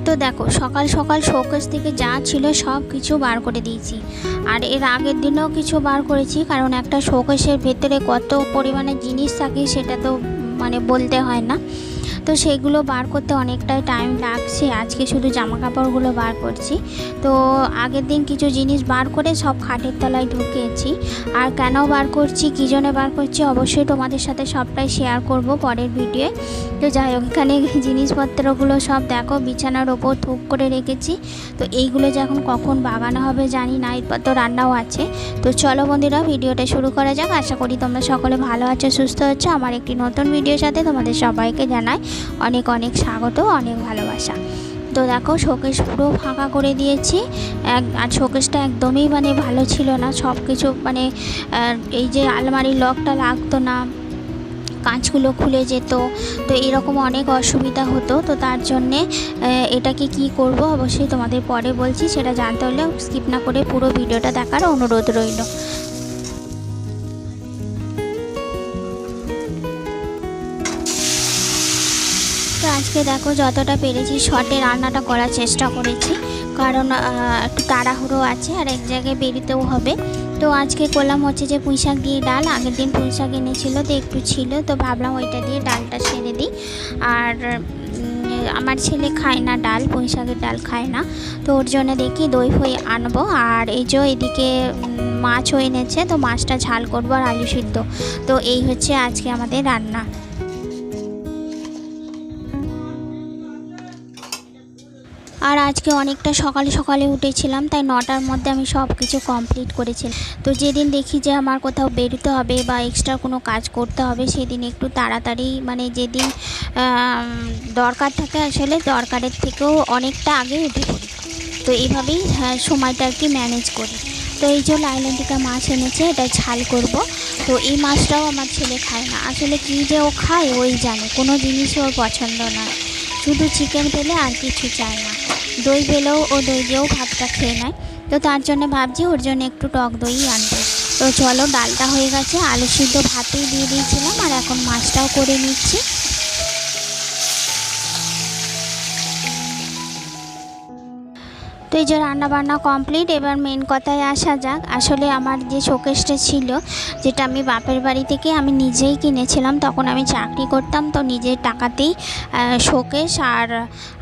তো দেখো সকাল সকাল শোকেস থেকে যা ছিল সব কিছু বার করে দিয়েছি। আর এর আগের দিনও কিছু বার করেছি, কারণ একটা শোকেসের ভেতরে কত পরিমাণে জিনিস থাকে সেটা তো মানে বলতে হয় না। তো সেগুলো বার করতে অনেকটাই টাইম লাগছে। আজকে শুধু জামা কাপড়গুলো বার করছি। তো আগের দিন কিছু জিনিস বার করে সব খাটের তলায় ঢুকিয়েছি। আর কেন বার করছি, কী জন্য বার করছি, অবশ্যই তোমাদের সাথে সবটাই শেয়ার করব পরের ভিডিওয়ে। তো যাই হোক, এখানে জিনিসপত্রগুলো সব দেখো বিছানার ওপর থুপ করে রেখেছি। তো এইগুলো যখন কখন বাগানো হবে জানি না, এরপর তো রান্নাও আছে। তো চলো বন্ধুরা, ভিডিওটা শুরু করা যাক। আশা করি তোমরা সকলে ভালো আছো, সুস্থ আছো। আমার একটি নতুন ভিডিওর সাথে তোমাদের সবাইকে জানাই অনেক অনেক স্বাগত, অনেক ভালোবাসা। তো দেখো শোকেস পুরো ফাঁকা করে দিয়েছি। আর শোকেসটা একদমই মানে ভালো ছিল না, সব কিছু মানে এই যে আলমারির লকটা লাগতো না, কাঁচগুলো খুলে যেত। তো এরকম অনেক অসুবিধা হতো। তো তার জন্যে এটাকে কি করব অবশ্যই তোমাদের পরে বলছি। সেটা জানতে হলে স্কিপ না করে পুরো ভিডিওটা দেখার অনুরোধ রইল। তো আজকে দেখো যতটা পেরেছি শর্টে রান্নাটা করার চেষ্টা করেছি, কারণ একটু তাড়াহুড়ো আছে আর এক জায়গায় বেরিতেও হবে। তো আজকে করলাম হচ্ছে যে পুঁইশাক দিয়ে ডাল। আগের দিন পুঁইশাক এনেছিল তো একটু ছিল, তো ভাবলাম ওইটা দিয়ে ডালটা সেরে দিই। আর আমার ছেলে খায় না ডাল, পুঁইশাকের ডাল খায় না। তো ওর জন্য দেখি দই ফই আনবো। আর এই যে এদিকে মাছও এনেছে, তো মাছটা ঝাল করবো আর আলু সিদ্ধ। তো এই হচ্ছে আজকে আমাদের রান্না। আর আজকে অনেকটা সকালে সকালে উঠেছিলাম, তাই 9টার মধ্যে আমি সব কিছু কমপ্লিট করেছিলাম। তো যেদিন দেখি যে আমার কোথাও বেরোতে হবে বা এক্সট্রা কোনো কাজ করতে হবে, সেদিন একটু তাড়াতাড়ি মানে যেদিন দরকার থাকে, আসলে দরকারের থেকেও অনেকটা আগে উঠে পড়ি। তো এইভাবেই সময়টা আর কি ম্যানেজ করি। তো এই যে লাইলনটিকা মাছ এনেছে, এটা ঝাল করব। তো এই মাছটাও আমার ছেলে খায় না, আসলে কী যে ও খায় ওই জানে, কোনো জিনিসই ওর পছন্দ নয়। শুধু চিকেন পেলে আর কিছু চায় না। দই পেলেও ও দই দিয়েও ভাতটা খেয়ে নেয়। তো তার জন্য ভাবছি ওর জন্য একটু টক দই আনবো। তো চলো, ডালটা হয়ে গেছে, আলু সিদ্ধ ভাতেই দিয়ে দিয়েছিলাম, আর এখন মাছটাও করে নিচ্ছি। তো এই যে রান্নাবান্না কমপ্লিট। এবার মেন কথায় আসা যাক। আসলে আমার যে শোকেসটা ছিল, যেটা আমি বাপের বাড়ি থেকে আমি নিজেই কিনেছিলাম, তখন আমি চাকরি করতাম, তো নিজের টাকাতেই শোকেস আর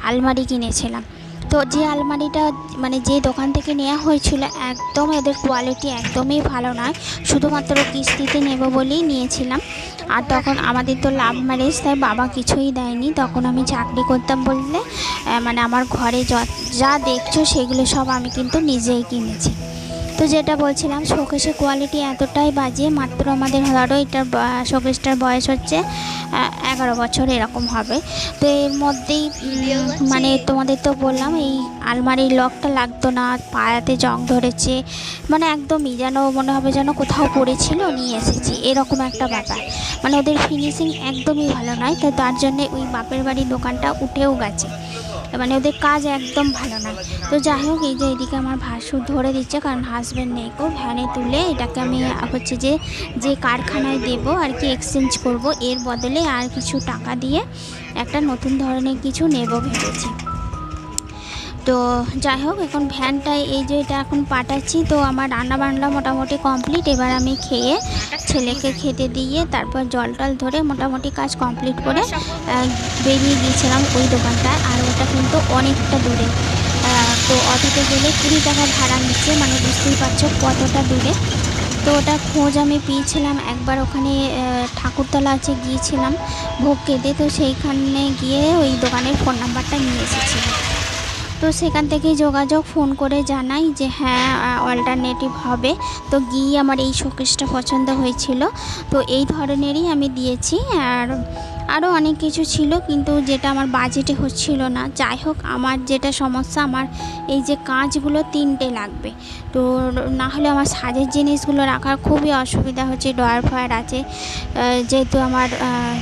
আলমারি কিনেছিলাম। তো যে আলমারিটা মানে যে দোকান থেকে নেওয়া হয়েছিল, একদম এদের কোয়ালিটি একদমই ভালো নয়। শুধুমাত্র কিস্তিতে নেব বলেই নিয়েছিলাম। আর তখন আমাদের তো লাভ ম্যারেজ, তাই বাবা কিছুই দেয়নি। তখন আমি চাকরি করতাম বললে মানে আমার ঘরে যা দেখছো সেগুলো সব আমি কিন্তু নিজেই কিনেছি। তো যেটা বলছিলাম, শোকেসের কোয়ালিটি এতটাই বাজে। মাত্র আমাদের ধরো এটার শোকেসটার বয়স হচ্ছে 11 বছর এরকম হবে। তো এর মধ্যেই মানে তোমাদের তো বললাম এই আলমারির লকটা লাগতো না, পায়াতে জং ধরেছে, মানে একদমই যেন মনে হবে যেন কোথাও পড়েছিল নিয়ে এসেছি, এরকম একটা ব্যাপার। মানে ওদের ফিনিশিং একদমই ভালো নয়। তো তার জন্যে ওই বাপের বাড়ির দোকানটা উঠেও গেছে, মানে ওদের কাজ একদম ভালো নয়। তো যাই হোক, এই যে এদিকে আমার ভাসুর ধরে দিচ্ছে, কারণ হাজব্যান্ড নেই, ভ্যানে তুলে এটাকে আমি হচ্ছে যে কারখানায় দেবো আর কি, এক্সচেঞ্জ করব। এর বদলে আর কিছু টাকা দিয়ে একটা নতুন ধরনের কিছু নেব ভেবেছি। তো যাই হোক, এখন ভ্যানটায় এই যে এটা এখন পাঠাচ্ছি। তো আমার রান্না বান্না মোটামুটি কমপ্লিট। এবার আমি খেয়ে ছেলেকে খেতে দিয়ে তারপর জল টল ধরে মোটামুটি কাজ কমপ্লিট করে বেরিয়ে গিয়েছিলাম ওই দোকানটায়। আর ওটা কিন্তু অনেকটা দূরে। তো অটোতে গেলে 20 টাকা ভাড়া নিচ্ছে, মানে বুঝতেই পারছো কতটা দূরে। তো ওটা খোঁজ আমি পেয়েছিলাম একবার, ওখানে ঠাকুরতলা আছে, গিয়েছিলাম ভোগ খেতে। তো সেইখানে গিয়ে ওই দোকানের ফোন নাম্বারটা নিয়ে এসেছিলাম। তো সেখান থেকেই যোগাযোগ, ফোন করে জানাই যে হ্যাঁ অল্টারনেটিভ হবে। তো গিয়ে আমার এই শোকেসটা পছন্দ হয়েছিল, তো এই ধরনেরই আমি দিয়েছি। আর আরও অনেক কিছু ছিল, কিন্তু যেটা আমার বাজেটে হচ্ছিল না। যাই হোক, আমার যেটা সমস্যা, আমার এই যে কাঁচগুলো 3টে লাগবে। তো না হলে আমার সাজের জিনিসগুলো রাখার খুবই অসুবিধা হচ্ছে। ড্রয়ার ফয়ার আছে, যেহেতু আমার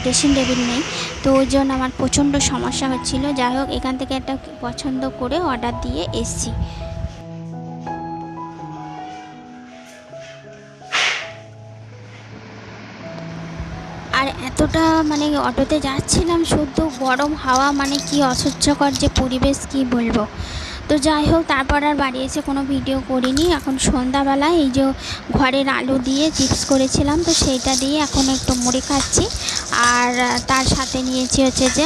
ড্রেসিং টেবিল নেই, তো ওই জন্য আমার প্রচণ্ড সমস্যা হচ্ছিল। যাই হোক, এখান থেকে একটা পছন্দ করে অর্ডার দিয়ে এসছি। আর এতটা মানে অটোতে যাচ্ছিলাম, শুদ্ধ গরম হাওয়া, মানে কি অসহ্যকর যে পরিবেশ কি বলবো। তো যাই হোক, তারপর আর বাড়ি এসে কোনো ভিডিও করিনি। এখন সন্ধ্যাবেলায় এই যে ঘরের আলু দিয়ে চিপস করেছিলাম, তো সেইটা দিয়ে এখন একটু মুড়ি খাচ্ছি। আর তার সাথে নিয়েছি হচ্ছে যে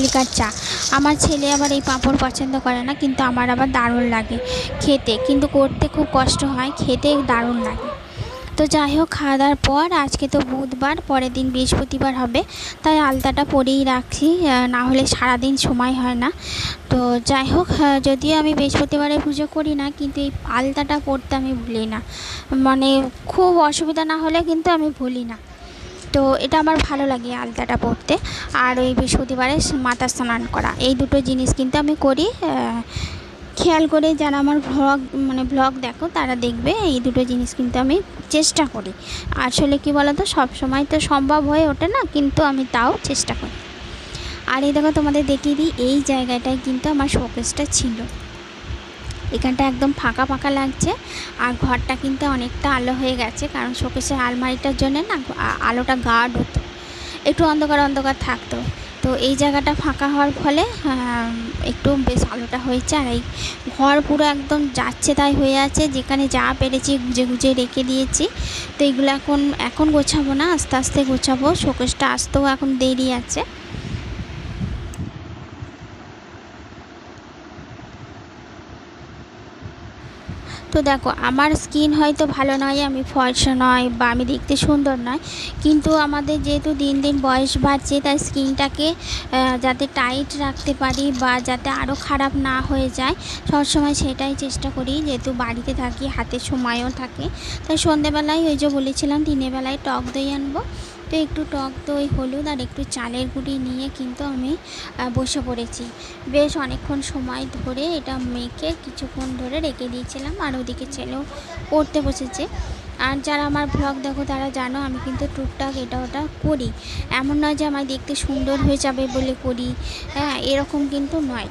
লিকার চা। আমার ছেলে আবার এই পাঁপড় পছন্দ করে না, কিন্তু আমার আবার দারুণ লাগে খেতে, কিন্তু করতে খুব কষ্ট হয়, খেতে দারুণ লাগে। তো যাই হোক, খাওয়া দাওয়ার পর আজকে তো বুধবার, পরের দিন বৃহস্পতিবার হবে, তাই আলতাটা পরেই রাখছি, না হলে সারাদিন সময় হয় না। তো যাই হোক, যদিও আমি বৃহস্পতিবারে পুজো করি না, কিন্তু এই আলতাটা পরতে আমি ভুলি না, মানে খুব অসুবিধা না হলে কিন্তু আমি ভুলি না। তো এটা আমার ভালো লাগে আলতাটা পরতে। আর ওই বৃহস্পতিবারে মাথা স্নান করা, এই দুটো জিনিস কিন্তু আমি করি। খেয়াল করে যারা আমার ব্লগ দেখো তারা দেখবে, এই দুটো জিনিস কিন্তু আমি চেষ্টা করি। আসলে কি বলো তো, সবসময় তো সম্ভব হয়ে ওঠে না, কিন্তু আমি তাও চেষ্টা করি। আর এই দেখো, তোমাদের দেখিয়ে দিই, এই জায়গাটায় কিন্তু আমার শোকেসটা ছিল। এখানটা একদম ফাঁকা ফাঁকা লাগছে, আর ঘরটা কিন্তু অনেকটা আলো হয়ে গেছে, কারণ শোকেসের আলমারিটার জন্য না আলোটা গাঢ় হতো, একটু অন্ধকার অন্ধকার থাকতো। তো এই জায়গাটা ফাঁকা হওয়ার ফলে একটু বেশ আলোটা হয়েছে। আর এই ঘর পুরো একদম যাচ্ছে তাই হয়ে আছে, যেখানে যা পেরেছি গুজে গুজে রেখে দিয়েছি। তো এইগুলো এখন গোছাবো না, আস্তে আস্তে গোছাবো, শোকেসটা আসতেও এখন দেরি আছে। তো দেখো, আমার স্কিন হয়তো ভালো নয়, আমি ফর্সা নয়, বা আমি দেখতে সুন্দর নয়, কিন্তু আমাদের যেহেতু দিন দিন বয়স বাড়ছে, তাই স্কিনটাকে যাতে টাইট রাখতে পারি বা যাতে আরও খারাপ না হয়ে যায়, সবসময় সেটাই চেষ্টা করি। যেহেতু বাড়িতে থাকি, হাতে সময়ও থাকে, তাই সন্ধেবেলায় ওই যে বলেছিলাম দিনের বেলায় টক দই আনবো, তো একটু টক দই, হলুদ আর একটু চালের গুঁড়ি নিয়ে কিন্তু আমি বসে পড়েছি। বেশ অনেকক্ষণ সময় ধরে এটা মেখে কিছুক্ষণ ধরে রেখে দিয়েছিলাম, আর ওদিকে ছেলেও পড়তে বসেছে। আর যারা আমার ব্লগ দেখো তারা জানো, আমি কিন্তু টুকটাক এটা ওটা করি, এমন নয় যে আমার দেখতে সুন্দর হয়ে যাবে বলে করি, হ্যাঁ এরকম কিন্তু নয়।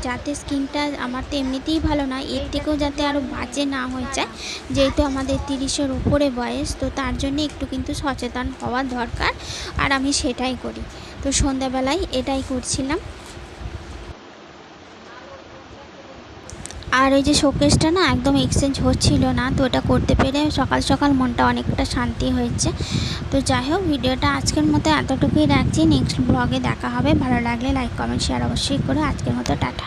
যাতে স্কিনটা আমার তো এমনিতেই ভালো নয়, এর থেকেও যাতে আরও বাজে না হয়ে যায়, যেহেতু আমাদের 30-এর উপরে বয়স, তো তার জন্য একটু কিন্তু সচেতন হওয়া দরকার, আর আমি সেটাই করি। তো সন্ধ্যাবেলায় এটাই করছিলাম। আর ওই যে শোকেসটা না একদম এক্সচেঞ্জ হচ্ছিল না, তো ওটা করতে পেরে সকাল সকাল মনটা অনেকটা শান্তি হয়েছে। তো যাই হোক, ভিডিওটা আজকের মতো এতটুকুই রাখছি, নেক্সট ব্লগে দেখা হবে। ভালো লাগলে লাইক কমেন্ট শেয়ার অবশ্যই করে। আজকের মতো টাটা।